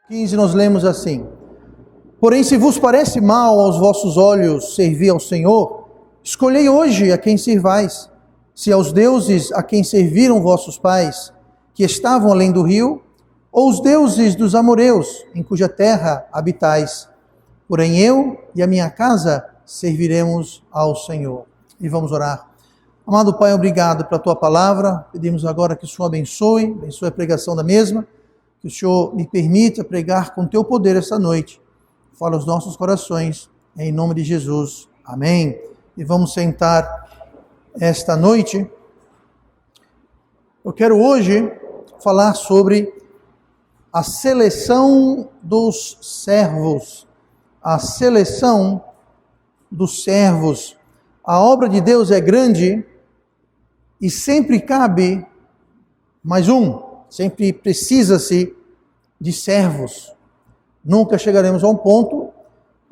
15 nós lemos assim: Porém, se vos parece mal aos vossos olhos servir ao Senhor, escolhei hoje a quem servais, se aos deuses a quem serviram vossos pais, que estavam além do rio, ou os deuses dos amoreus, em cuja terra habitais. Porém eu e a minha casa serviremos ao Senhor. E vamos orar. Amado Pai, obrigado pela Tua palavra. Pedimos agora que o Senhor abençoe a pregação da mesma, que o Senhor me permita pregar com Teu poder esta noite. Fala aos nossos corações, em nome de Jesus. Amém. E vamos sentar esta noite. Eu quero hoje falar sobre a seleção dos servos. A seleção dos servos. A obra de Deus é grande e sempre cabe mais um. Sempre precisa-se de servos. Nunca chegaremos a um ponto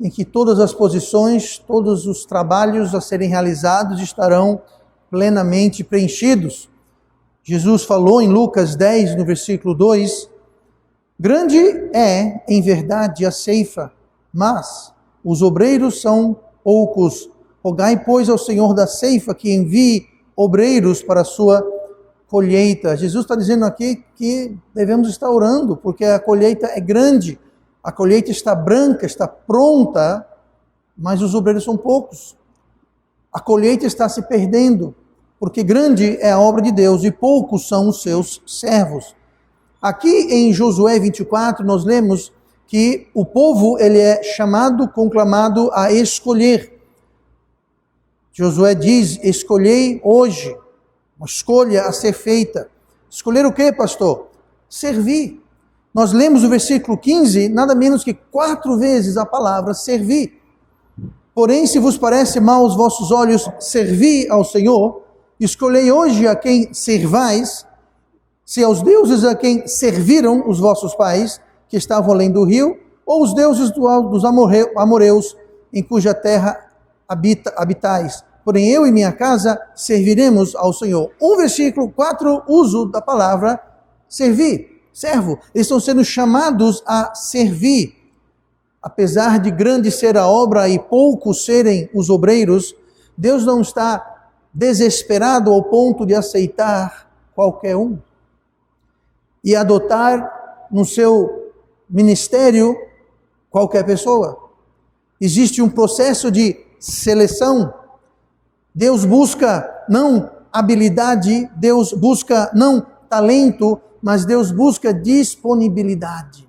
em que todas as posições, todos os trabalhos a serem realizados estarão plenamente preenchidos. Jesus falou em Lucas 10, no versículo 2, grande é, em verdade, a ceifa, mas os obreiros são poucos. Rogai, pois, ao Senhor da ceifa que envie obreiros para a sua colheita. Jesus está dizendo aqui que devemos estar orando, porque a colheita é grande. A colheita está branca, está pronta, mas os obreiros são poucos. A colheita está se perdendo, porque grande é a obra de Deus e poucos são os seus servos. Aqui em Josué 24 nós lemos que o povo ele é chamado, conclamado a escolher. Josué diz, escolhei hoje, uma escolha a ser feita. Escolher o que, pastor? Servir. Nós lemos o versículo 15, nada menos que 4 vezes a palavra servir. Porém, se vos parece mal aos vossos olhos servir ao Senhor, escolhei hoje a quem servais, se aos deuses a quem serviram os vossos pais, que estavam além do rio, ou os deuses dos amoreus, em cuja terra habitais. Porém, eu e minha casa serviremos ao Senhor. Um versículo, 4 uso da palavra servir. Servo, eles estão sendo chamados a servir. Apesar de grande ser a obra e poucos serem os obreiros, Deus não está desesperado ao ponto de aceitar qualquer um e adotar no seu ministério qualquer pessoa. Existe um processo de seleção. Deus busca não habilidade, Deus busca não talento, mas Deus busca disponibilidade.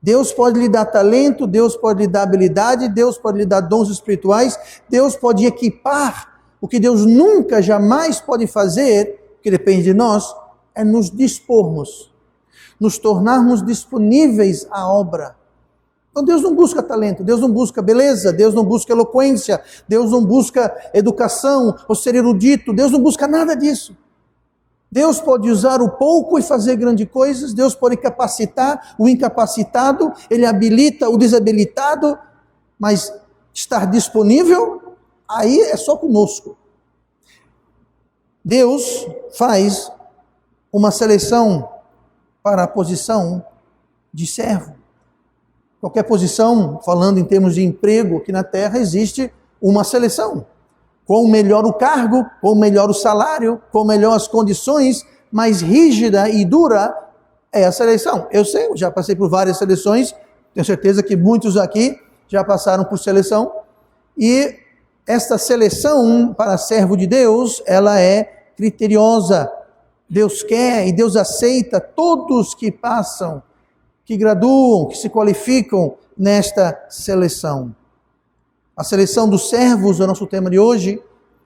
Deus pode lhe dar talento, Deus pode lhe dar habilidade, Deus pode lhe dar dons espirituais, Deus pode equipar. O que Deus nunca, jamais pode fazer, que depende de nós, é nos dispormos, nos tornarmos disponíveis à obra. Então Deus não busca talento, Deus não busca beleza, Deus não busca eloquência, Deus não busca educação ou ser erudito, Deus não busca nada disso. Deus pode usar o pouco e fazer grandes coisas, Deus pode capacitar o incapacitado, Ele habilita o desabilitado, mas estar disponível, aí é só conosco. Deus faz uma seleção para a posição de servo. Qualquer posição, falando em termos de emprego aqui na terra, existe uma seleção. Quão melhor o cargo, quão melhor o salário, quão melhor as condições, mais rígida e dura é a seleção. Eu sei, eu já passei por várias seleções, tenho certeza que muitos aqui já passaram por seleção, e esta seleção para servo de Deus, ela é criteriosa. Deus quer e Deus aceita todos que passam, que graduam, que se qualificam nesta seleção. A seleção dos servos é o nosso tema de hoje.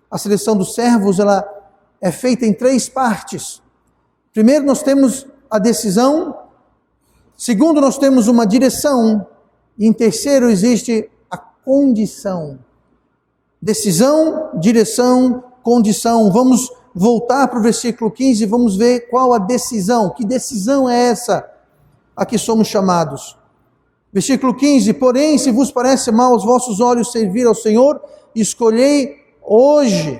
A seleção dos servos ela é feita em 3 partes. Primeiro nós temos a decisão. Segundo nós temos uma direção. E em terceiro existe a condição. Decisão, direção, condição. Vamos voltar para o versículo 15 e vamos ver qual a decisão. Que decisão é essa a que somos chamados? Versículo 15, porém, se vos parece mal aos vossos olhos servir ao Senhor, escolhei hoje.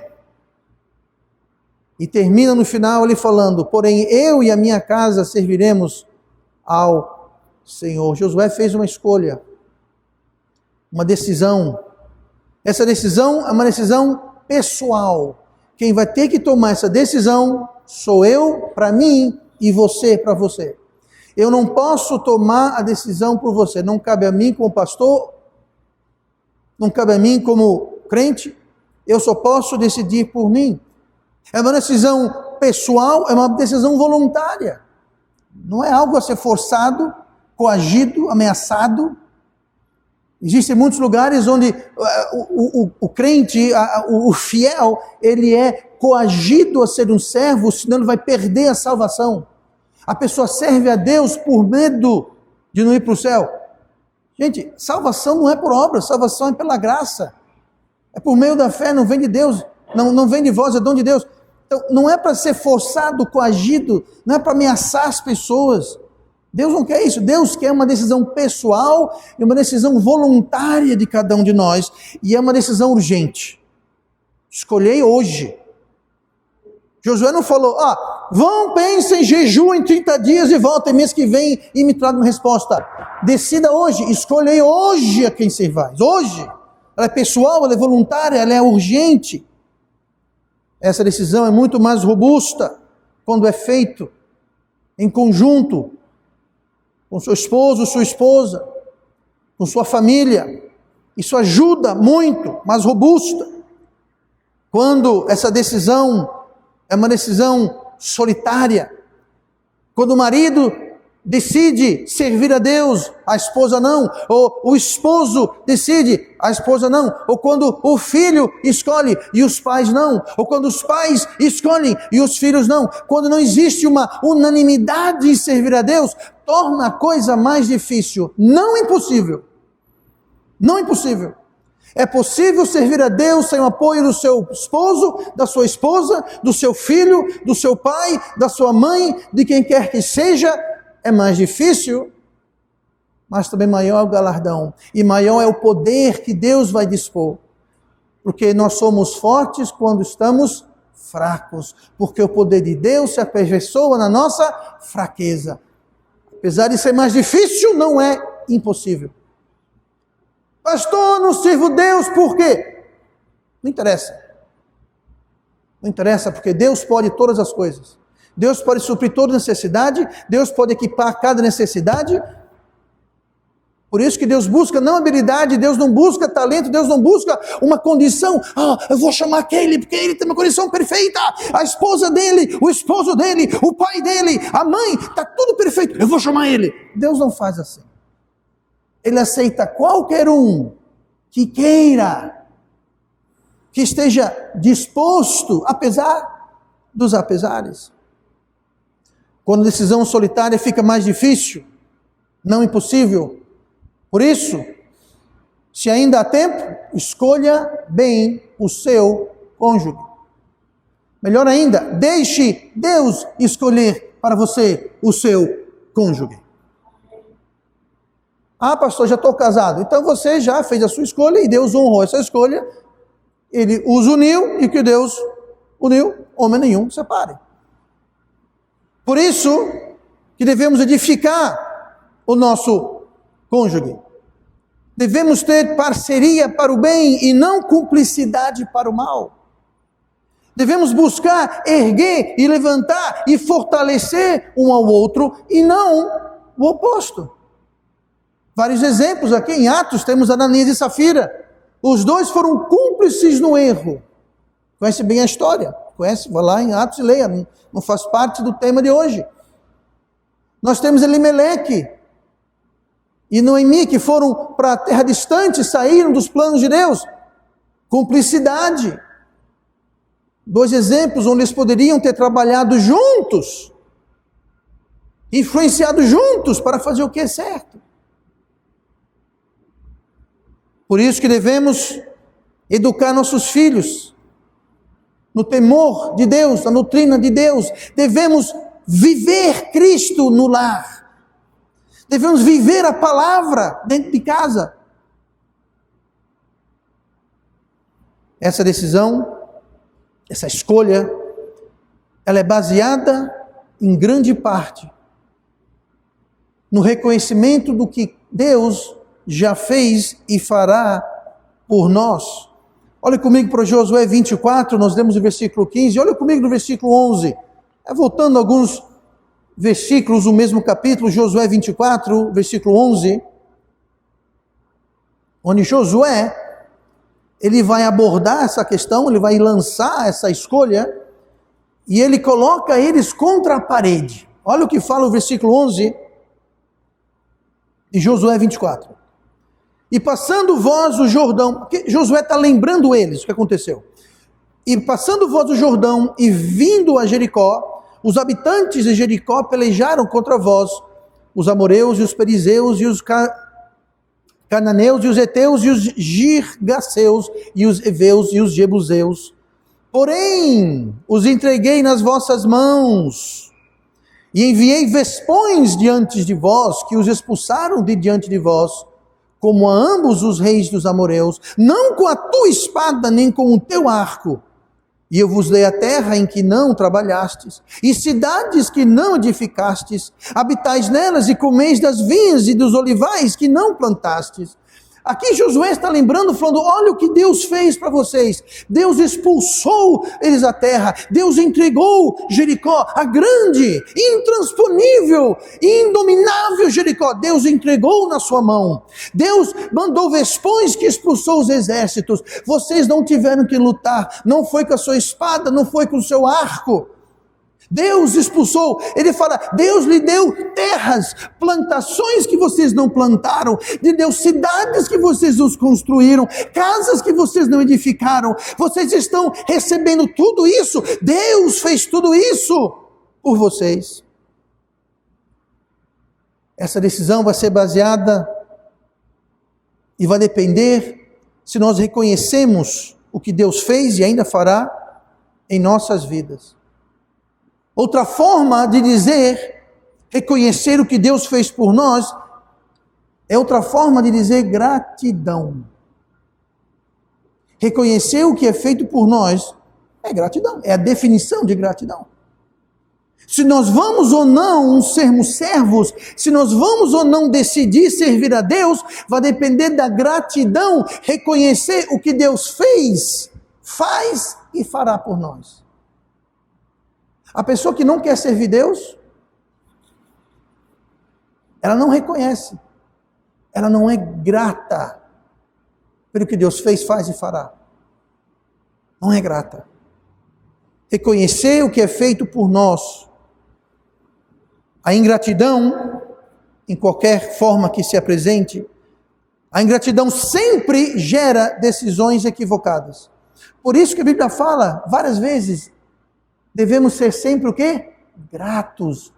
E termina no final ele falando, porém eu e a minha casa serviremos ao Senhor. Josué fez uma escolha, uma decisão. Essa decisão é uma decisão pessoal. Quem vai ter que tomar essa decisão sou eu para mim e você para você. Eu não posso tomar a decisão por você. Não cabe a mim como pastor, não cabe a mim como crente. Eu só posso decidir por mim. É uma decisão pessoal, é uma decisão voluntária. Não é algo a ser forçado, coagido, ameaçado. Existem muitos lugares onde o crente, o fiel, ele é coagido a ser um servo, senão ele vai perder a salvação. A pessoa serve a Deus por medo de não ir para o céu. Gente, salvação não é por obra, salvação é pela graça. É por meio da fé, não vem de Deus, não vem de vós, é dom de Deus. Então, não é para ser forçado, coagido, não é para ameaçar as pessoas. Deus não quer isso. Deus quer uma decisão pessoal e uma decisão voluntária de cada um de nós. E é uma decisão urgente. Escolhei hoje. Josué não falou, vão, pensem, jejum em 30 dias e voltem mês que vem e me tragam uma resposta. Decida hoje, escolhei hoje a quem servais. Hoje. Ela é pessoal, ela é voluntária, ela é urgente. Essa decisão é muito mais robusta quando é feito em conjunto com seu esposo, sua esposa, com sua família. Isso ajuda muito, mais robusta. Quando essa decisão é uma decisão solitária, quando o marido decide servir a Deus, a esposa não, ou o esposo decide, a esposa não, ou quando o filho escolhe e os pais não, ou quando os pais escolhem e os filhos não, quando não existe uma unanimidade em servir a Deus, torna a coisa mais difícil, não impossível, não impossível. É possível servir a Deus sem o apoio do seu esposo, da sua esposa, do seu filho, do seu pai, da sua mãe, de quem quer que seja. É mais difícil, mas também maior é o galardão. E maior é o poder que Deus vai dispor. Porque nós somos fortes quando estamos fracos. Porque o poder de Deus se aperfeiçoa na nossa fraqueza. Apesar de ser mais difícil, não é impossível. Pastor, não sirvo Deus, por quê? Não interessa. Não interessa, porque Deus pode todas as coisas. Deus pode suprir toda necessidade, Deus pode equipar cada necessidade. Por isso que Deus busca não habilidade, Deus não busca talento, Deus não busca uma condição. Eu vou chamar aquele, porque ele tem uma condição perfeita. A esposa dele, o esposo dele, o pai dele, a mãe, está tudo perfeito. Eu vou chamar ele. Deus não faz assim. Ele aceita qualquer um que queira, que esteja disposto, apesar dos apesares. Quando a decisão solitária fica mais difícil, não impossível. Por isso, se ainda há tempo, escolha bem o seu cônjuge. Melhor ainda, deixe Deus escolher para você o seu cônjuge. Pastor, já estou casado. Então você já fez a sua escolha e Deus honrou essa escolha. Ele os uniu e que Deus uniu, homem nenhum separe. Por isso que devemos edificar o nosso cônjuge. Devemos ter parceria para o bem e não cumplicidade para o mal. Devemos buscar erguer e levantar e fortalecer um ao outro e não o oposto. Vários exemplos aqui em Atos, temos Ananias e Safira. Os dois foram cúmplices no erro. Conhece bem a história? Conhece? Vai lá em Atos e leia. Não faz parte do tema de hoje. Nós temos Elimeleque e Noemi, que foram para a terra distante, saíram dos planos de Deus. Cumplicidade. Dois exemplos onde eles poderiam ter trabalhado juntos, influenciado juntos para fazer o que é certo. Por isso que devemos educar nossos filhos no temor de Deus, na doutrina de Deus. Devemos viver Cristo no lar. Devemos viver a palavra dentro de casa. Essa decisão, essa escolha, ela é baseada em grande parte no reconhecimento do que Deus já fez e fará por nós. Olha comigo para Josué 24, nós lemos o versículo 15, olha comigo no versículo 11. Voltando alguns versículos do mesmo capítulo, Josué 24, versículo 11, onde Josué, ele vai abordar essa questão, ele vai lançar essa escolha, e ele coloca eles contra a parede. Olha o que fala o versículo 11 de Josué 24. E passando vós o Jordão, porque Josué está lembrando eles o que aconteceu. E passando vós o Jordão e vindo a Jericó, os habitantes de Jericó pelejaram contra vós, os amoreus e os perizeus e os cananeus e os heteus e os girgaceus e os heveus e os jebuseus. Porém, os entreguei nas vossas mãos e enviei vespões diante de vós, que os expulsaram de diante de vós, como a ambos os reis dos amoreus, não com a tua espada, nem com o teu arco. E eu vos dei a terra em que não trabalhastes, e cidades que não edificastes, habitais nelas e comeis das vinhas e dos olivais que não plantastes. Aqui Josué está lembrando, falando, olha o que Deus fez para vocês. Deus expulsou eles da terra. Deus entregou Jericó, a grande, intransponível, indominável Jericó. Deus entregou na sua mão. Deus mandou vespões que expulsou os exércitos. Vocês não tiveram que lutar. Não foi com a sua espada, não foi com o seu arco. Deus expulsou, ele fala, Deus lhe deu terras, plantações que vocês não plantaram, lhe deu cidades que vocês não construíram, casas que vocês não edificaram, vocês estão recebendo tudo isso, Deus fez tudo isso por vocês. Essa decisão vai ser baseada e vai depender se nós reconhecemos o que Deus fez e ainda fará em nossas vidas. Outra forma de dizer, reconhecer o que Deus fez por nós, é outra forma de dizer gratidão. Reconhecer o que é feito por nós é gratidão, é a definição de gratidão. Se nós vamos ou não sermos servos, se nós vamos ou não decidir servir a Deus, vai depender da gratidão, reconhecer o que Deus fez, faz e fará por nós. A pessoa que não quer servir Deus, ela não reconhece, ela não é grata pelo que Deus fez, faz e fará. Não é grata. Reconhecer o que é feito por nós. A ingratidão, em qualquer forma que se apresente, a ingratidão sempre gera decisões equivocadas. Por isso que a Bíblia fala várias vezes, devemos ser sempre o quê? Gratos,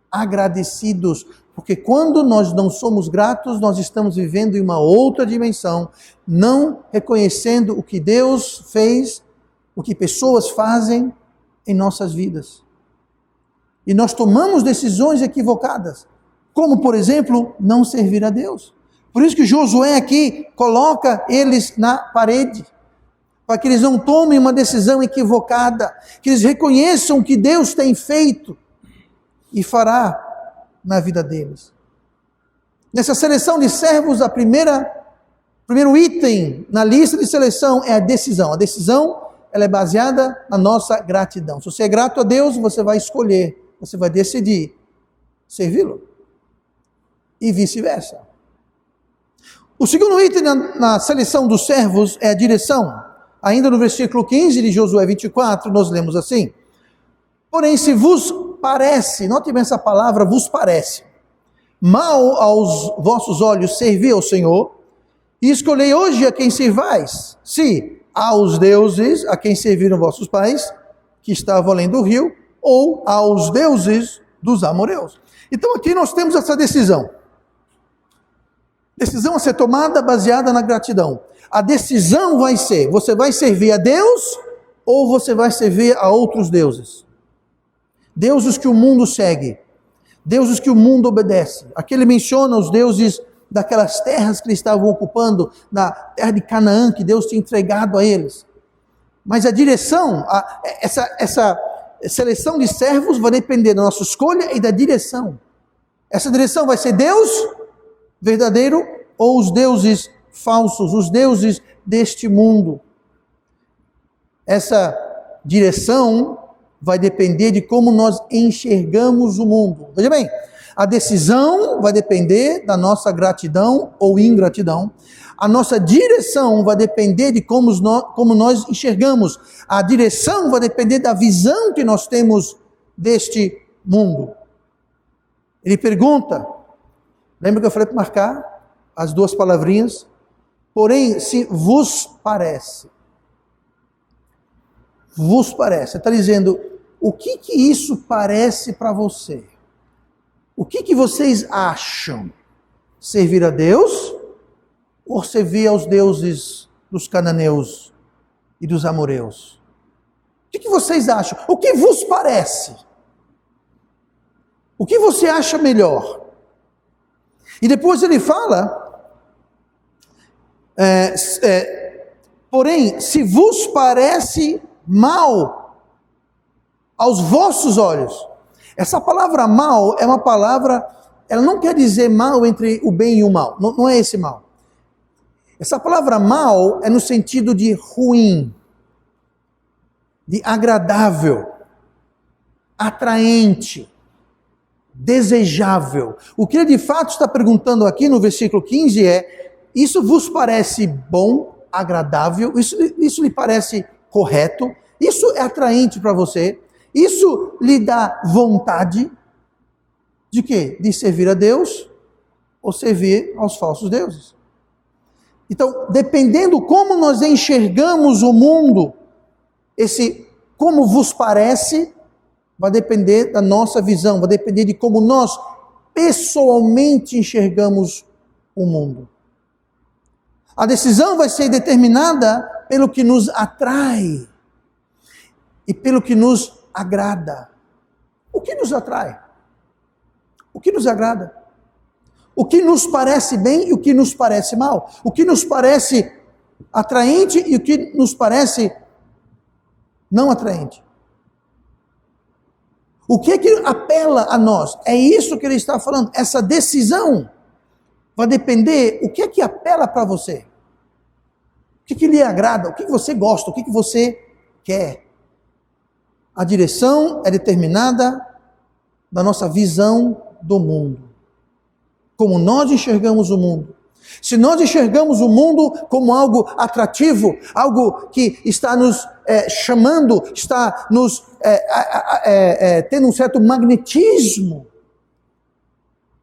agradecidos, porque quando nós não somos gratos, nós estamos vivendo em uma outra dimensão, não reconhecendo o que Deus fez, o que pessoas fazem em nossas vidas. E nós tomamos decisões equivocadas, como por exemplo, não servir a Deus. Por isso que Josué aqui coloca eles na parede, para que eles não tomem uma decisão equivocada, que eles reconheçam o que Deus tem feito e fará na vida deles. Nessa seleção de servos, primeiro item na lista de seleção é a decisão. A decisão, ela é baseada na nossa gratidão. Se você é grato a Deus, você vai escolher, você vai decidir servi-lo. E vice-versa. O segundo item na seleção dos servos é a direção. Ainda no versículo 15 de Josué 24, nós lemos assim: porém, se vos parece, note bem essa palavra, vos parece, mal aos vossos olhos servir ao Senhor, e escolhei hoje a quem servais, se aos deuses a quem serviram vossos pais, que estavam além do rio, ou aos deuses dos amoreus. Então aqui nós temos essa decisão. Decisão a ser tomada baseada na gratidão. A decisão vai ser, você vai servir a Deus ou você vai servir a outros deuses? Deuses que o mundo segue, deuses que o mundo obedece. Aqui ele menciona os deuses daquelas terras que eles estavam ocupando, na terra de Canaã, que Deus tinha entregado a eles. Mas a direção, essa seleção de servos vai depender da nossa escolha e da direção. Essa direção vai ser Deus verdadeiro ou os deuses falsos, os deuses deste mundo? Essa direção vai depender de como nós enxergamos o mundo. Veja bem, a decisão vai depender da nossa gratidão ou ingratidão. A nossa direção vai depender de como nós enxergamos. A direção vai depender da visão que nós temos deste mundo. Ele pergunta, lembra que eu falei para marcar as duas palavrinhas? Porém, se vos parece, está dizendo, o que isso parece para você? O que vocês acham? Servir a Deus ou servir aos deuses dos cananeus e dos amoreus? O que vocês acham? O que vos parece? O que você acha melhor? E depois ele fala, porém, se vos parece mal aos vossos olhos. Essa palavra mal é uma palavra, ela não quer dizer mal entre o bem e o mal, não é esse mal. Essa palavra mal é no sentido de ruim, de agradável, atraente, desejável. O que ele de fato está perguntando aqui no versículo 15 é, isso vos parece bom, agradável, isso lhe parece correto, isso é atraente para você, isso lhe dá vontade de quê? De servir a Deus ou servir aos falsos deuses. Então, dependendo como nós enxergamos o mundo, esse como vos parece, vai depender da nossa visão, vai depender de como nós pessoalmente enxergamos o mundo. A decisão vai ser determinada pelo que nos atrai e pelo que nos agrada. O que nos atrai? O que nos agrada? O que nos parece bem e o que nos parece mal? O que nos parece atraente e o que nos parece não atraente? O que é que apela a nós? É isso que ele está falando. Essa decisão vai depender o que é que apela para você. O que lhe agrada, o que você gosta, o que você quer. A direção é determinada da nossa visão do mundo. Como nós enxergamos o mundo. Se nós enxergamos o mundo como algo atrativo, algo que está nos chamando, está nos tendo um certo magnetismo,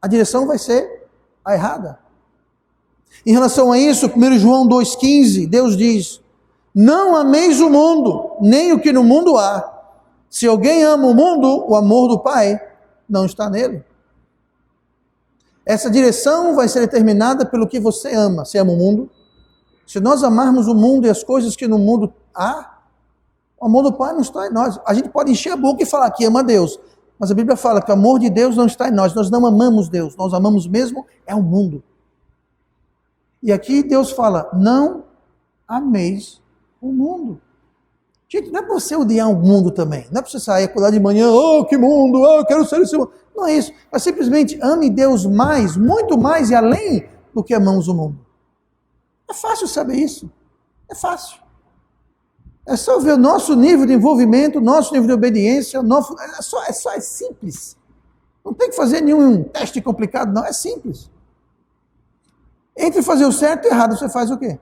a direção vai ser a errada. Em relação a isso, 1 João 2,15, Deus diz, não ameis o mundo, nem o que no mundo há. Se alguém ama o mundo, o amor do Pai não está nele. Essa direção vai ser determinada pelo que você ama. Você ama o mundo? Se nós amarmos o mundo e as coisas que no mundo há, o amor do Pai não está em nós. A gente pode encher a boca e falar que ama Deus, mas a Bíblia fala que o amor de Deus não está em nós. Nós não amamos Deus, nós amamos mesmo é o mundo. E aqui Deus fala, não ameis o mundo. Gente, não é para você odiar o mundo também. Não é para você sair acordar de manhã, oh, que mundo, oh, eu quero ser esse mundo. Não é isso. Mas simplesmente ame Deus mais, muito mais e além do que amamos o mundo. É fácil saber isso. É fácil. É só ver o nosso nível de envolvimento, nosso nível de obediência, é simples. Não tem que fazer nenhum teste complicado, não. É simples. Entre fazer o certo e o errado, você faz o quê?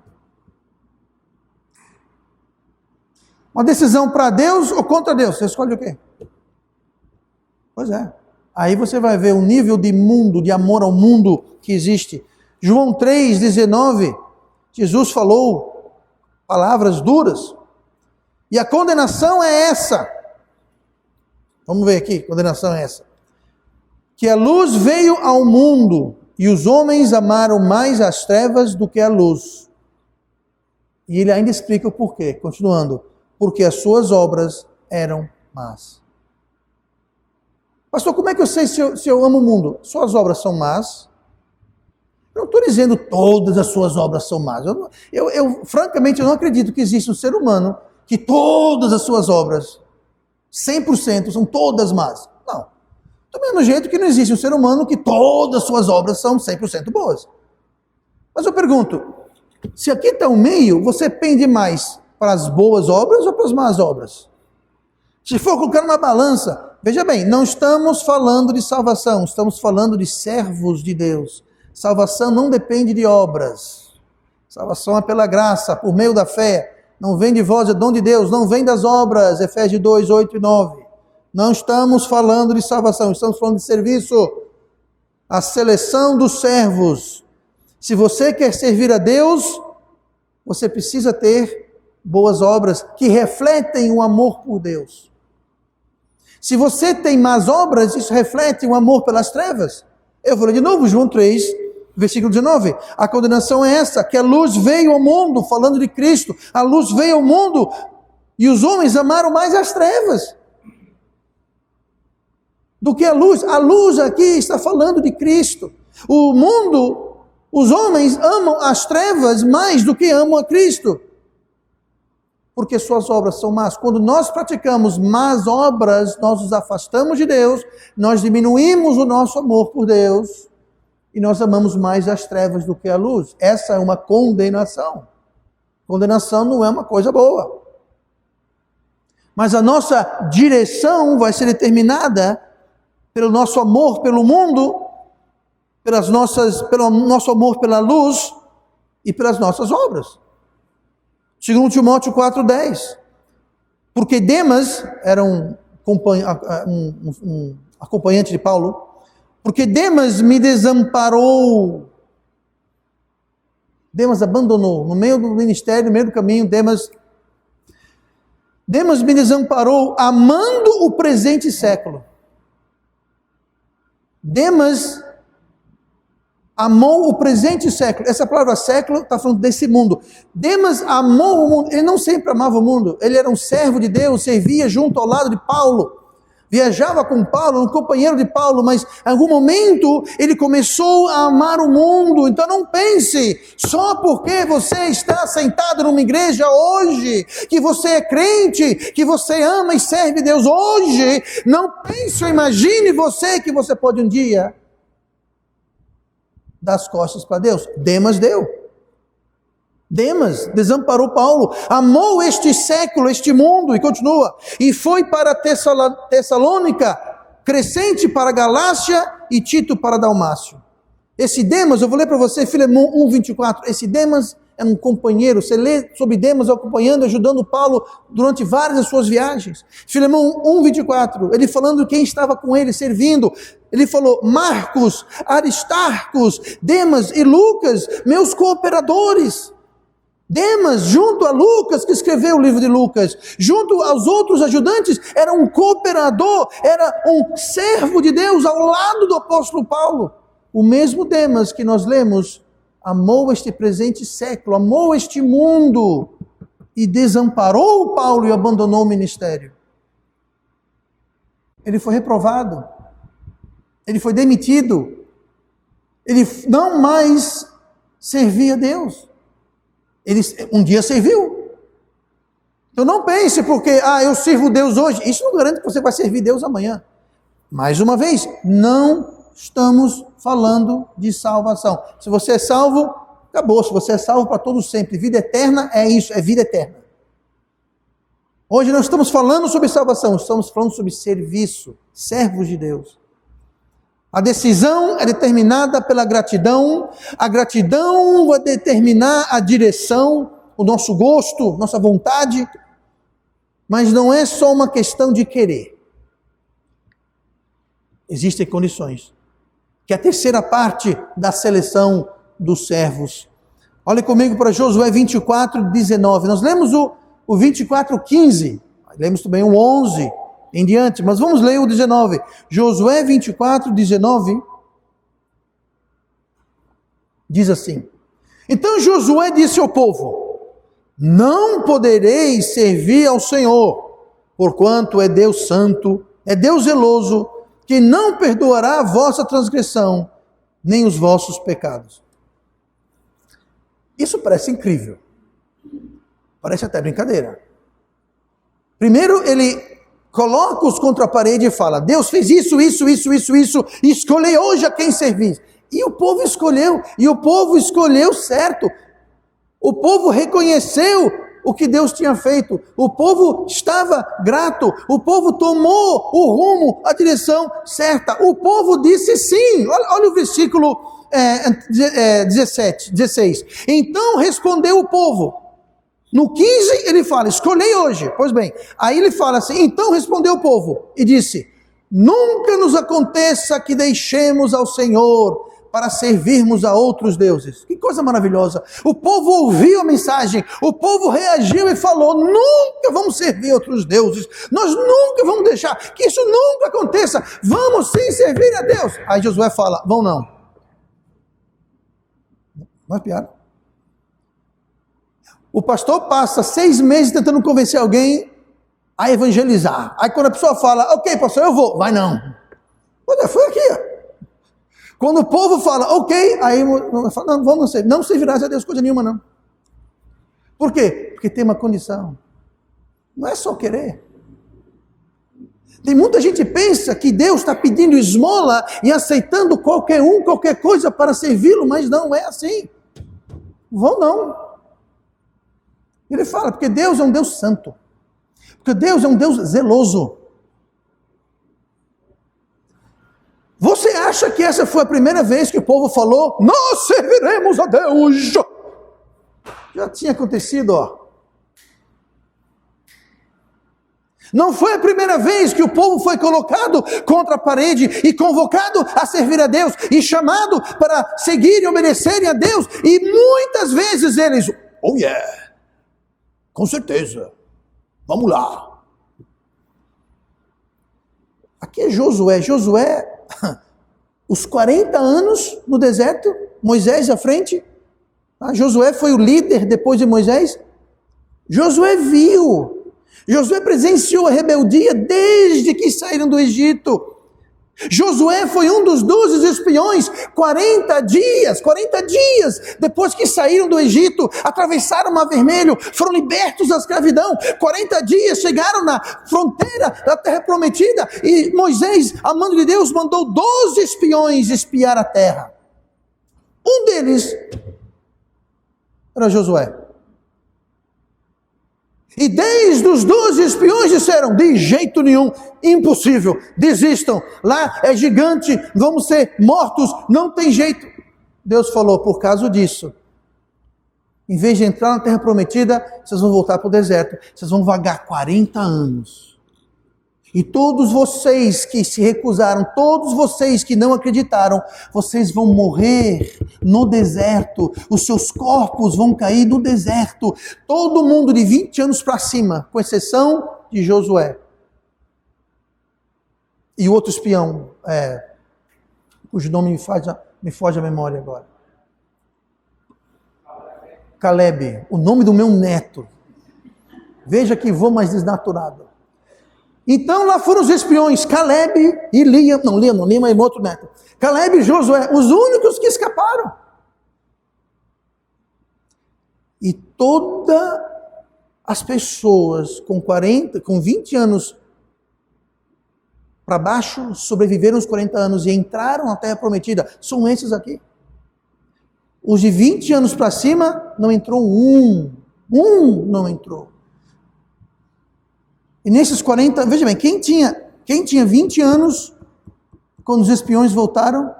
Uma decisão para Deus ou contra Deus, você escolhe o quê? Pois é. Aí você vai ver o nível de mundo, de amor ao mundo que existe. João 3,19, Jesus falou palavras duras. E a condenação é essa. Vamos ver aqui, condenação é essa. Que a luz veio ao mundo e os homens amaram mais as trevas do que a luz. E ele ainda explica o porquê, continuando. Porque as suas obras eram más. Pastor, como é que eu sei se eu amo o mundo? Suas obras são más? Eu não estou dizendo todas as suas obras são más. Francamente, eu não acredito que exista um ser humano que todas as suas obras, 100%, são todas más. Não. Do mesmo jeito que não existe um ser humano que todas as suas obras são 100% boas. Mas eu pergunto, se aqui está o meio, você pende mais para as boas obras ou para as más obras? Se for colocar uma balança, veja bem, não estamos falando de salvação, estamos falando de servos de Deus. Salvação não depende de obras. Salvação é pela graça, por meio da fé. Não vem de vós, é dom de Deus, não vem das obras. Efésios 2, 8 e 9. Não estamos falando de salvação, estamos falando de serviço. A seleção dos servos. Se você quer servir a Deus, você precisa ter boas obras que refletem o amor por Deus. Se você tem más obras, isso reflete o amor pelas trevas. Eu vou ler de novo, João 3, versículo 19. A condenação é essa, que a luz veio ao mundo, falando de Cristo. A luz veio ao mundo e os homens amaram mais as trevas do que a luz. A luz aqui está falando de Cristo. O mundo, os homens amam as trevas mais do que amam a Cristo, porque suas obras são más. Quando nós praticamos más obras, nós nos afastamos de Deus, nós diminuímos o nosso amor por Deus, e nós amamos mais as trevas do que a luz. Essa é uma condenação. Condenação não é uma coisa boa. Mas a nossa direção vai ser determinada pelo nosso amor pelo mundo, pelo nosso amor pela luz e pelas nossas obras. 2 Timóteo 4,10. Porque Demas era um acompanhante de Paulo. Porque Demas me desamparou. Demas abandonou. No meio do ministério, no meio do caminho, Demas me desamparou, amando o presente século. Demas amou o presente século. Essa palavra século está falando desse mundo. Demas amou o mundo. Ele não sempre amava o mundo. Ele era um servo de Deus, servia junto ao lado de Paulo. Viajava com Paulo, um companheiro de Paulo, mas em algum momento ele começou a amar o mundo. Então não pense, só porque você está sentado numa igreja hoje, que você é crente, que você ama e serve Deus hoje, não pense ou imagine você que você pode um dia dar as costas para Deus. Demas deu. Demas desamparou Paulo, amou este século, este mundo, e continua, e foi para Tessalônica, Crescente para Galácia e Tito para Dalmácio. Esse Demas, eu vou ler para você, Filemão 1,24, esse Demas é um companheiro, você lê sobre Demas acompanhando, ajudando Paulo durante várias das suas viagens. Filemão 1,24, ele falando quem estava com ele, servindo, ele falou, Marcos, Aristarcos, Demas e Lucas, meus cooperadores. Demas, junto a Lucas, que escreveu o livro de Lucas, junto aos outros ajudantes, era um cooperador, era um servo de Deus ao lado do apóstolo Paulo. O mesmo Demas que nós lemos, amou este presente século, amou este mundo e desamparou Paulo e abandonou o ministério. Ele foi reprovado, ele foi demitido, ele não mais servia a Deus. Ele um dia serviu. Então não pense porque, eu sirvo Deus hoje. Isso não garante que você vai servir Deus amanhã. Mais uma vez, não estamos falando de salvação. Se você é salvo, acabou. Se você é salvo para todo sempre. Vida eterna é isso, é vida eterna. Hoje não estamos falando sobre salvação, estamos falando sobre serviço, servos de Deus. A decisão é determinada pela gratidão, a gratidão vai determinar a direção, o nosso gosto, nossa vontade, mas não é só uma questão de querer. Existem condições, que é a terceira parte da seleção dos servos. Olha comigo para Josué 24, 19. Nós lemos o 24, 15, lemos também o 11 em diante, mas vamos ler o 19. Josué 24, 19, diz assim, então Josué disse ao povo, não podereis servir ao Senhor, porquanto é Deus santo, é Deus zeloso, que não perdoará a vossa transgressão, nem os vossos pecados. Isso parece incrível, parece até brincadeira. Primeiro ele coloca-os contra a parede e fala: Deus fez isso, e escolhei hoje a quem servir. E o povo escolheu certo. O povo reconheceu o que Deus tinha feito. O povo estava grato. O povo tomou o rumo, a direção certa. O povo disse sim. Olha o versículo 16. Então respondeu o povo. No 15 ele fala: escolhei hoje. Pois bem, aí ele fala assim: então respondeu o povo e disse: nunca nos aconteça que deixemos ao Senhor para servirmos a outros deuses. Que coisa maravilhosa. O povo ouviu a mensagem, o povo reagiu e falou: nunca vamos servir outros deuses, nós nunca vamos deixar que isso nunca aconteça, vamos sim servir a Deus. Aí Josué fala: vão não. Não é piada. O pastor passa 6 meses tentando convencer alguém a evangelizar. Aí quando a pessoa fala: ok, pastor, eu vou. Vai não. Olha, foi aqui, ó. Quando o povo fala: ok, aí fala: não servirás a Deus coisa nenhuma, não. Por quê? Porque tem uma condição. Não é só querer. Tem muita gente que pensa que Deus está pedindo esmola e aceitando qualquer coisa para servi-lo, mas não é assim. Vão não. Ele fala: porque Deus é um Deus santo. Porque Deus é um Deus zeloso. Você acha que essa foi a primeira vez que o povo falou: nós serviremos a Deus? Já tinha acontecido, ó. Não foi a primeira vez que o povo foi colocado contra a parede e convocado a servir a Deus e chamado para seguir e obedecerem a Deus. E muitas vezes eles: oh yeah, com certeza, vamos lá. Aqui é Josué, os 40 anos no deserto, Moisés à frente. Josué foi o líder depois de Moisés. Josué presenciou a rebeldia desde que saíram do Egito. Josué foi um dos 12 espiões, 40 dias, depois que saíram do Egito, atravessaram o Mar Vermelho, foram libertos da escravidão, 40 dias chegaram na fronteira da Terra Prometida, e Moisés, a mão de Deus, mandou 12 espiões espiar a terra. Um deles era Josué. E desde os 12 espiões disseram: de jeito nenhum, impossível, desistam, lá é gigante, vamos ser mortos, não tem jeito. Deus falou: por causa disso, em vez de entrar na terra prometida, vocês vão voltar para o deserto, vocês vão vagar 40 anos. E todos vocês que se recusaram, todos vocês que não acreditaram, vocês vão morrer no deserto, os seus corpos vão cair no deserto. Todo mundo de 20 anos para cima, com exceção de Josué. E o outro espião, cujo nome me foge a memória agora. Caleb, o nome do meu neto. Veja que vou mais desnaturado. Então lá foram os espiões, Caleb e Lima e outro neto. Caleb e Josué, os únicos que escaparam. E todas as pessoas com 20 anos para baixo, sobreviveram os 40 anos e entraram na Terra Prometida, são esses aqui. Os de 20 anos para cima, não entrou um não entrou. E nesses 40, veja bem, quem tinha 20 anos, quando os espiões voltaram,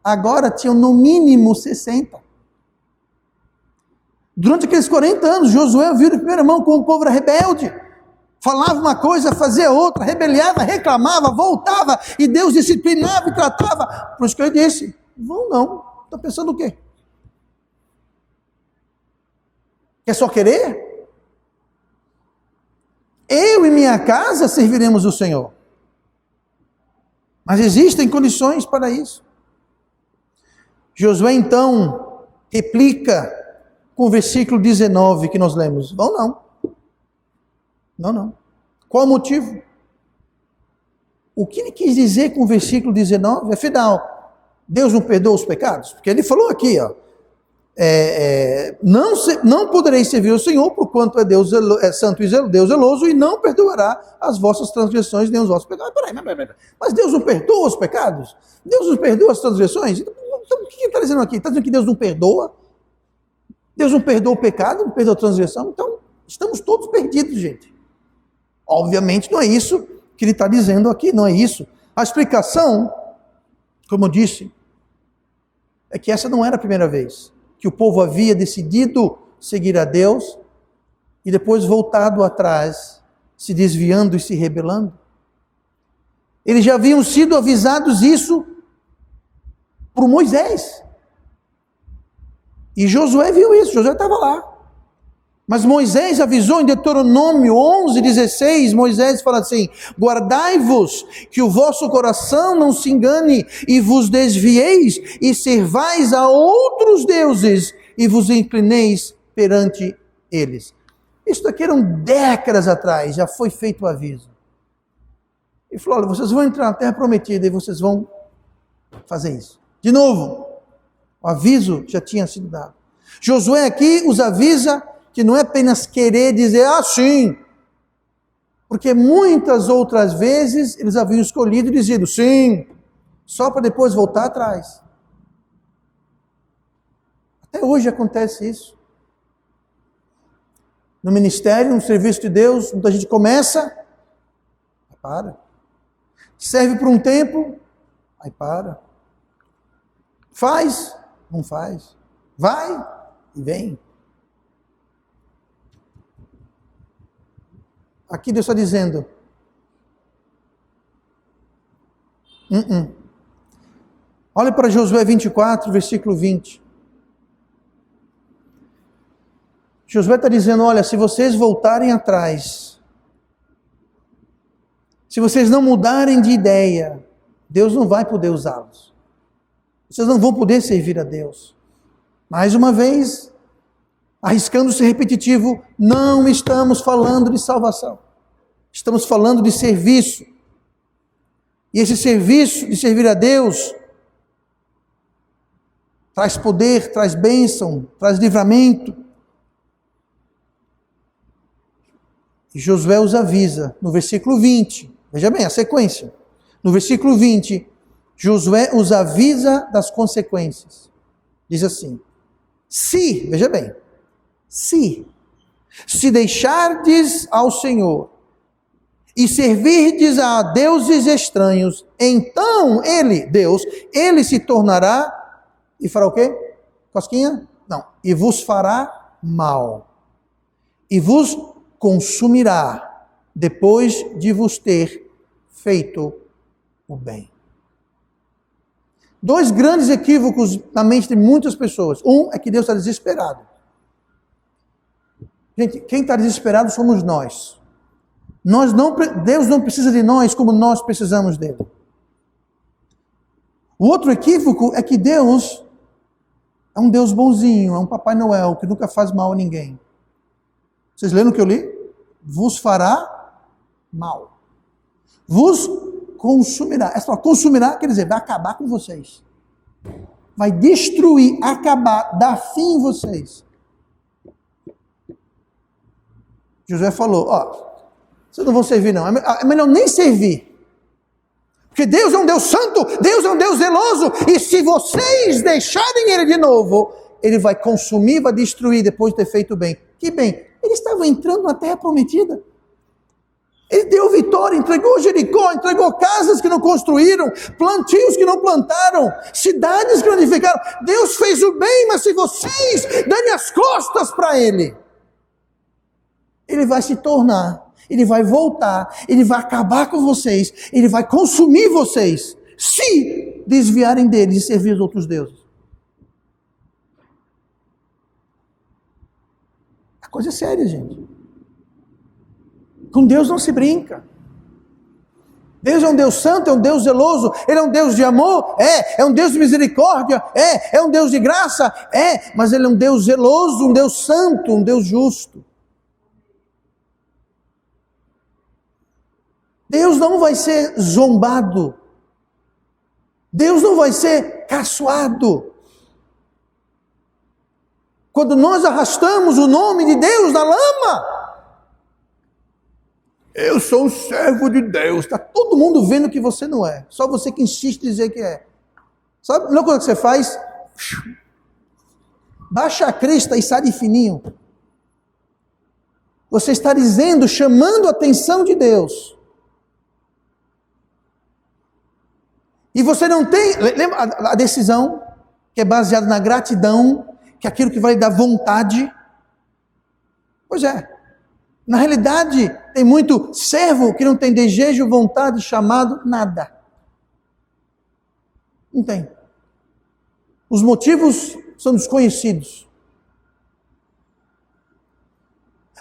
agora tinham no mínimo 60. Durante aqueles 40 anos, Josué viu de primeira mão como o povo era rebelde. Falava uma coisa, fazia outra, rebeliava, reclamava, voltava, e Deus disciplinava e tratava. Por isso que ele disse: vão não, está pensando o quê? Quer só querer? Eu e minha casa serviremos o Senhor. Mas existem condições para isso. Josué então replica com o versículo 19 que nós lemos: vão não. Não. Qual o motivo? O que ele quis dizer com o versículo 19? Afinal, Deus não perdoa os pecados? Porque ele falou aqui, ó, não podereis servir o Senhor, porquanto é santo e Deus zeloso, e não perdoará as vossas transgressões nem os vossos pecados. Peraí. Mas Deus não perdoa os pecados? Deus não perdoa as transgressões? Então, o que ele está dizendo aqui? Está dizendo que Deus não perdoa? Deus não perdoa o pecado, não perdoa a transgressão? Então, estamos todos perdidos, gente. Obviamente não é isso que ele está dizendo aqui, não é isso. A explicação, como eu disse, é que essa não era a primeira vez que o povo havia decidido seguir a Deus e depois voltado atrás, se desviando e se rebelando. Eles já haviam sido avisados isso por Moisés. E Josué viu isso, Josué estava lá. Mas Moisés avisou em Deuteronômio 11:16, Moisés fala assim: guardai-vos que o vosso coração não se engane e vos desvieis e servais a outros deuses e vos inclineis perante eles. Isso daqui eram décadas atrás, já foi feito o aviso. Ele falou: olha, vocês vão entrar na terra prometida e vocês vão fazer isso. De novo, o aviso já tinha sido dado. Josué aqui os avisa que não é apenas querer dizer, sim, porque muitas outras vezes eles haviam escolhido e dizido sim, só para depois voltar atrás. Até hoje acontece isso. No ministério, no serviço de Deus, muita gente começa, para. Serve por um tempo, aí para. Faz, não faz. Vai e vem. Aqui Deus está dizendo, olha para Josué 24, versículo 20. Josué está dizendo, olha, se vocês voltarem atrás, se vocês não mudarem de ideia, Deus não vai poder usá-los. Vocês não vão poder servir a Deus. Mais uma vez, arriscando ser repetitivo, não estamos falando de salvação. Estamos falando de serviço. E esse serviço de servir a Deus traz poder, traz bênção, traz livramento. E Josué os avisa no versículo 20. Veja bem a sequência. No versículo 20, Josué os avisa das consequências. Diz assim: veja bem, se deixardes ao Senhor e servirdes a deuses estranhos, então Deus, se tornará e fará o quê? Cosquinha? Não. E vos fará mal. E vos consumirá depois de vos ter feito o bem. Dois grandes equívocos na mente de muitas pessoas. Um é que Deus está desesperado. Gente, quem está desesperado somos nós. Deus não precisa de nós como nós precisamos dele. O outro equívoco é que Deus é um Deus bonzinho, é um Papai Noel que nunca faz mal a ninguém. Vocês leram o que eu li? Vos fará mal. Vos consumirá. Essa palavra consumirá quer dizer, vai acabar com vocês. Vai destruir, acabar, dar fim em vocês. Josué falou, vocês não vão servir não, é melhor nem servir. Porque Deus é um Deus santo, Deus é um Deus zeloso, e se vocês deixarem Ele de novo, Ele vai consumir, vai destruir depois de ter feito bem. Que bem? Eles estavam entrando na terra prometida. Ele deu vitória, entregou Jericó, entregou casas que não construíram, plantios que não plantaram, cidades que não edificaram. Deus fez o bem, mas se vocês derem as costas para Ele, Ele vai se tornar, Ele vai voltar, Ele vai acabar com vocês, Ele vai consumir vocês, se desviarem dele e servir os outros deuses. A coisa é séria, gente. Com Deus não se brinca. Deus é um Deus santo, é um Deus zeloso, Ele é um Deus de amor, é um Deus de misericórdia, é um Deus de graça, mas Ele é um Deus zeloso, um Deus santo, um Deus justo. Deus não vai ser zombado. Deus não vai ser caçoado. quando nós arrastamos o nome de Deus na lama. Eu sou um servo de Deus. Está todo mundo vendo que você não é. Só você que insiste em dizer que é. Sabe a melhor coisa que você faz? Baixa a crista e sai de fininho. Você está dizendo, chamando a atenção de Deus. E você não tem... Lembra a decisão que é baseada na gratidão, que é aquilo que vai lhe dar vontade? Pois é. Na realidade, tem muito servo que não tem desejo, vontade, chamado, nada. Não tem. Os motivos são desconhecidos.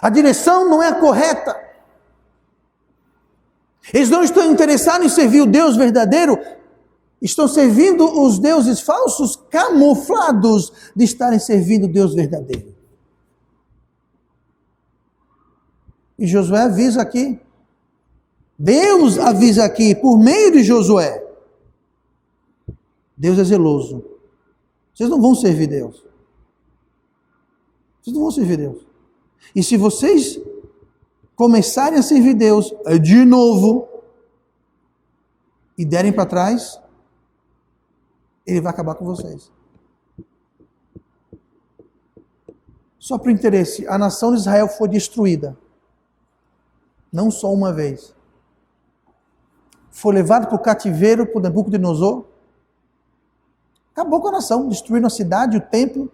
A direção não é a correta. Eles não estão interessados em servir o Deus verdadeiro, estão servindo os deuses falsos, camuflados de estarem servindo o Deus verdadeiro. E Josué avisa aqui. Deus avisa aqui, por meio de Josué. Deus é zeloso. Vocês não vão servir Deus. Vocês não vão servir Deus. E se vocês começarem a servir Deus de novo e derem para trás, Ele vai acabar com vocês. Só para o interesse, a nação de Israel foi destruída. Não só uma vez. Foi levado para o cativeiro por Nabucodonosor. Acabou com a nação, destruíram a cidade, o templo,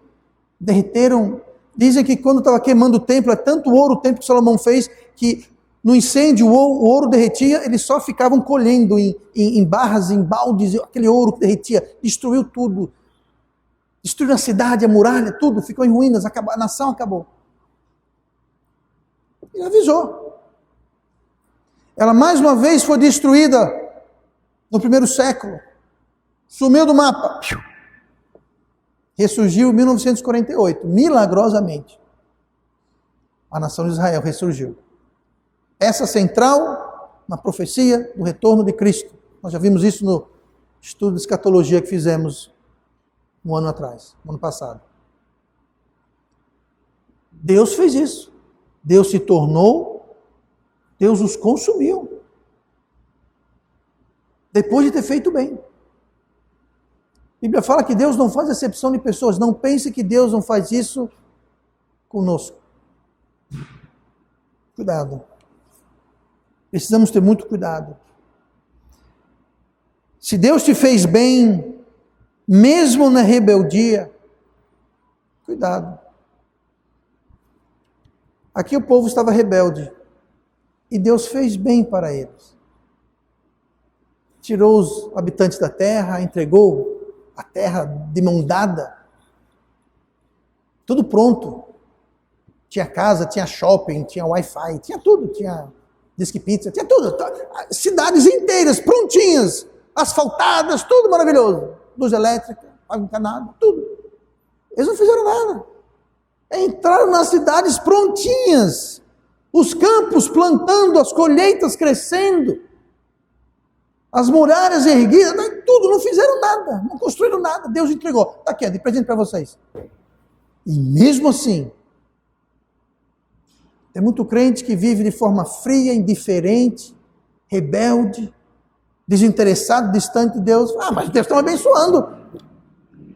derreteram. Dizem que quando estava queimando o templo, é tanto ouro o templo que Salomão fez, que no incêndio o ouro derretia, eles só ficavam colhendo em barras, em baldes, aquele ouro que derretia, destruiu tudo. Destruiu a cidade, a muralha, tudo, ficou em ruínas, acabou, a nação acabou. Ele avisou. Ela mais uma vez foi destruída no primeiro século. Sumiu do mapa. Ressurgiu em 1948, milagrosamente. A nação de Israel ressurgiu. Essa central na profecia do retorno de Cristo. Nós já vimos isso no estudo de escatologia que fizemos um ano atrás, no ano passado. Deus fez isso. Deus se tornou, Deus os consumiu. Depois de ter feito bem. A Bíblia fala que Deus não faz acepção de pessoas. Não pense que Deus não faz isso conosco. Cuidado. Precisamos ter muito cuidado. Se Deus te fez bem, mesmo na rebeldia, cuidado. Aqui o povo estava rebelde. E Deus fez bem para eles. Tirou os habitantes da terra, entregou a terra de mão dada. Tudo pronto. Tinha casa, tinha shopping, tinha Wi-Fi, tinha tudo. Tinha disque pizza, tinha tudo. Cidades inteiras, prontinhas, asfaltadas, tudo maravilhoso. Luz elétrica, água encanada, tudo. Eles não fizeram nada. Entraram nas cidades prontinhas. Os campos plantando, as colheitas crescendo. As muralhas erguidas, tudo, não fizeram nada, não construíram nada, Deus entregou. Está aqui, de presente para vocês. E mesmo assim, tem muito crente que vive de forma fria, indiferente, rebelde, desinteressado, distante de Deus. Ah, mas Deus está me abençoando.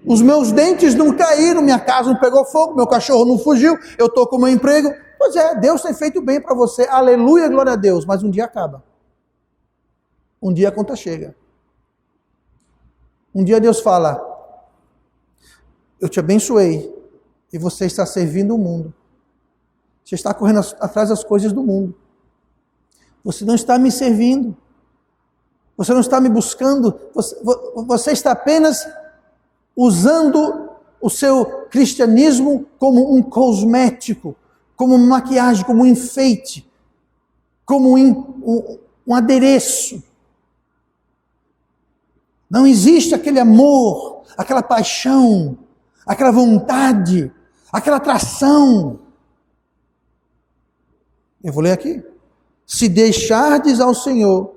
Os meus dentes não caíram, minha casa não pegou fogo, meu cachorro não fugiu, eu estou com o meu emprego. Pois é, Deus tem feito bem para você, aleluia, glória a Deus, mas um dia acaba. Um dia a conta chega. Um dia Deus fala, eu te abençoei e você está servindo o mundo. Você está correndo atrás das coisas do mundo. Você não está me servindo. Você não está me buscando. Você está apenas usando o seu cristianismo como um cosmético, como uma maquiagem, como um enfeite, como um adereço. Não existe aquele amor, aquela paixão, aquela vontade, aquela atração. Eu vou ler aqui. Se deixardes ao Senhor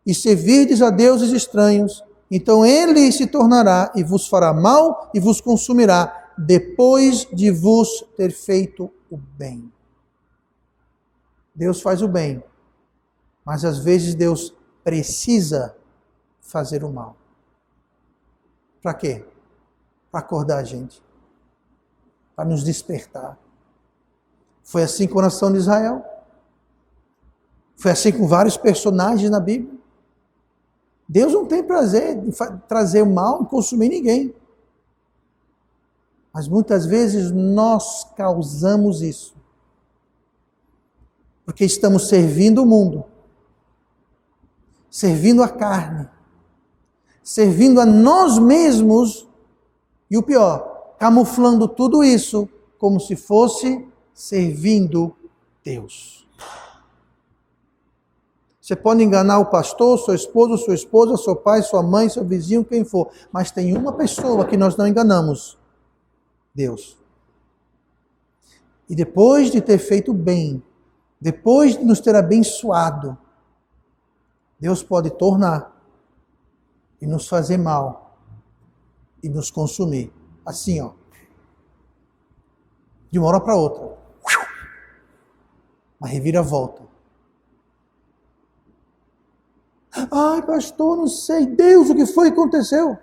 e servirdes a deuses estranhos, então Ele se tornará e vos fará mal e vos consumirá, depois de vos ter feito o bem. Deus faz o bem, mas às vezes Deus precisa fazer o mal. Para quê? Para acordar a gente, para nos despertar. Foi assim com a nação de Israel. Foi assim com vários personagens na Bíblia. Deus não tem prazer em trazer o mal e consumir ninguém. Mas muitas vezes nós causamos isso. Porque estamos servindo o mundo, servindo a carne, servindo a nós mesmos e o pior, camuflando tudo isso como se fosse servindo Deus. Você pode enganar o pastor, sua esposa, seu pai, sua mãe, seu vizinho, quem for, mas tem uma pessoa que nós não enganamos: Deus. E depois de ter feito bem, depois de nos ter abençoado, Deus pode tornar e nos fazer mal e nos consumir. Assim, ó. De uma hora para outra. Uma reviravolta. Ai, pastor, não sei. Deus, o que foi que aconteceu?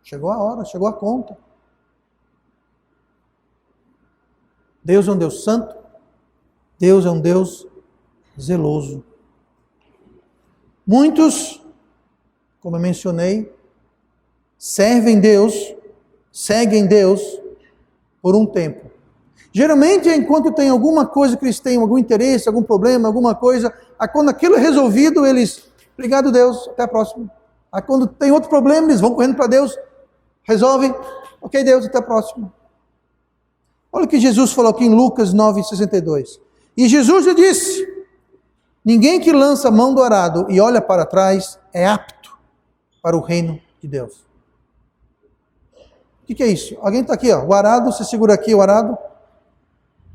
Chegou a hora, chegou a conta. Deus é um Deus santo. Deus é um Deus zeloso. Muitos, como eu mencionei, servem Deus, seguem Deus por um tempo. Geralmente, enquanto tem alguma coisa que eles têm, algum interesse, algum problema, alguma coisa, quando aquilo é resolvido, eles, obrigado Deus, até a próxima. Quando tem outro problema, eles vão correndo para Deus, resolvem, ok Deus, até a próxima. Olha o que Jesus falou aqui em Lucas 9,62. E Jesus lhe disse: ninguém que lança a mão do arado e olha para trás é apto para o reino de Deus. O que é isso? Alguém está aqui, ó, o arado, você segura aqui o arado.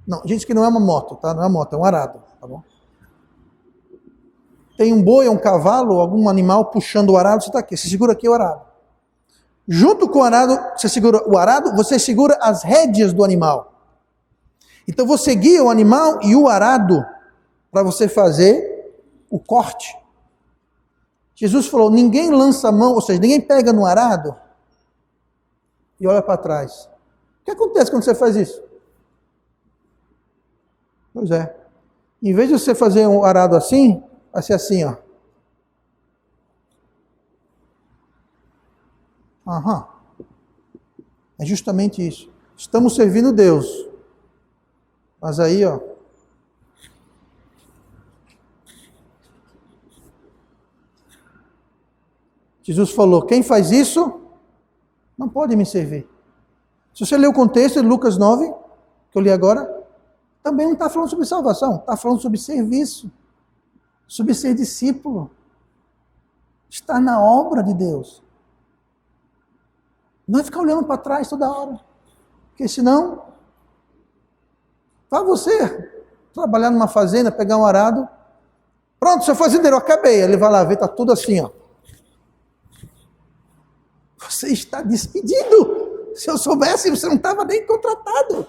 Não, gente, que não é uma moto, tá? Não é uma moto, é um arado, tá bom? Tem um boi, um cavalo, algum animal puxando o arado, você está aqui, você segura aqui o arado. Junto com o arado, você segura o arado, você segura as rédeas do animal. Então você guia o animal e o arado para você fazer o corte. Jesus falou, ninguém lança a mão, ou seja, ninguém pega no arado e olha para trás. O que acontece quando você faz isso? Pois é. Em vez de você fazer um arado assim, vai ser assim, ó. Aham. É justamente isso. Estamos servindo Deus. Mas aí, ó. Jesus falou, quem faz isso, não pode me servir. Se você ler o contexto de Lucas 9, que eu li agora, também não está falando sobre salvação, está falando sobre serviço, sobre ser discípulo, estar na obra de Deus. Não é ficar olhando para trás toda hora, porque senão, vai você trabalhar numa fazenda, pegar um arado, pronto, seu fazendeiro, eu acabei, ele vai lá ver, está tudo assim, ó. Você está despedido. Se eu soubesse, você não estava nem contratado.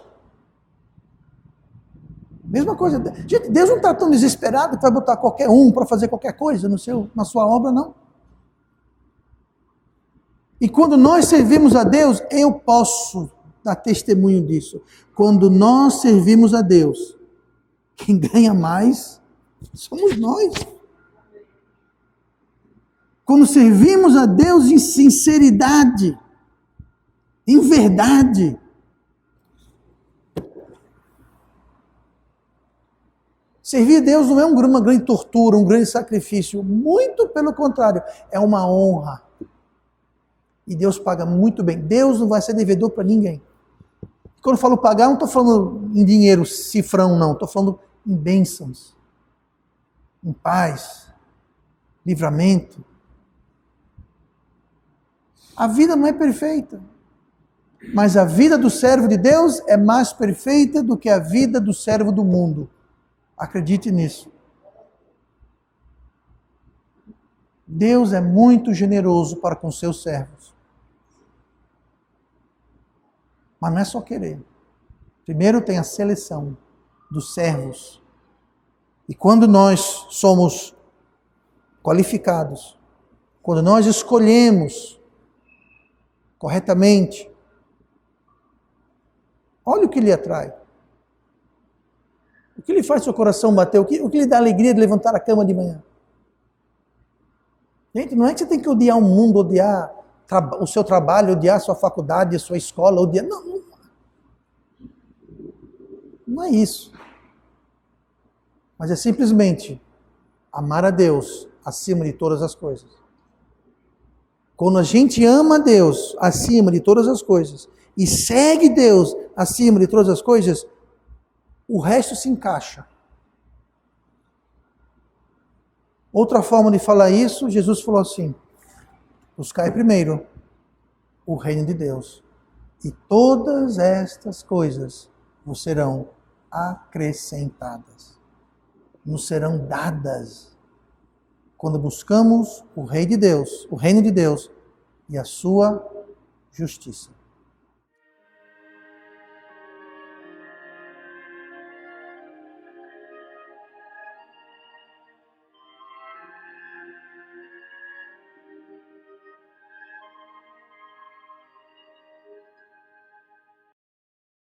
Mesma coisa. Gente, Deus não está tão desesperado que vai botar qualquer um para fazer qualquer coisa na sua obra, não. E quando nós servimos a Deus, eu posso dar testemunho disso. Quando nós servimos a Deus, quem ganha mais somos nós. Quando servimos a Deus em sinceridade, em verdade. Servir a Deus não é uma grande tortura, um grande sacrifício. Muito pelo contrário, é uma honra. E Deus paga muito bem. Deus não vai ser devedor para ninguém. Quando eu falo pagar, não estou falando em dinheiro, cifrão, não. Estou falando em bênçãos, em paz, livramento. A vida não é perfeita, mas a vida do servo de Deus é mais perfeita do que a vida do servo do mundo. Acredite nisso. Deus é muito generoso para com seus servos. Mas não é só querer. Primeiro tem a seleção dos servos. E quando nós somos qualificados, quando nós escolhemos corretamente, olha o que lhe atrai. O que lhe faz seu coração bater? O que lhe dá alegria de levantar a cama de manhã? Gente, não é que você tem que odiar o mundo, odiar o seu trabalho, odiar a sua faculdade, a sua escola, odiar... Não é isso. Mas é simplesmente amar a Deus acima de todas as coisas. Quando a gente ama a Deus acima de todas as coisas e segue Deus acima de todas as coisas, o resto se encaixa. Outra forma de falar isso, Jesus falou assim: buscai primeiro o reino de Deus, e todas estas coisas vos serão acrescentadas, nos serão dadas, quando buscamos o reino de Deus e a sua justiça.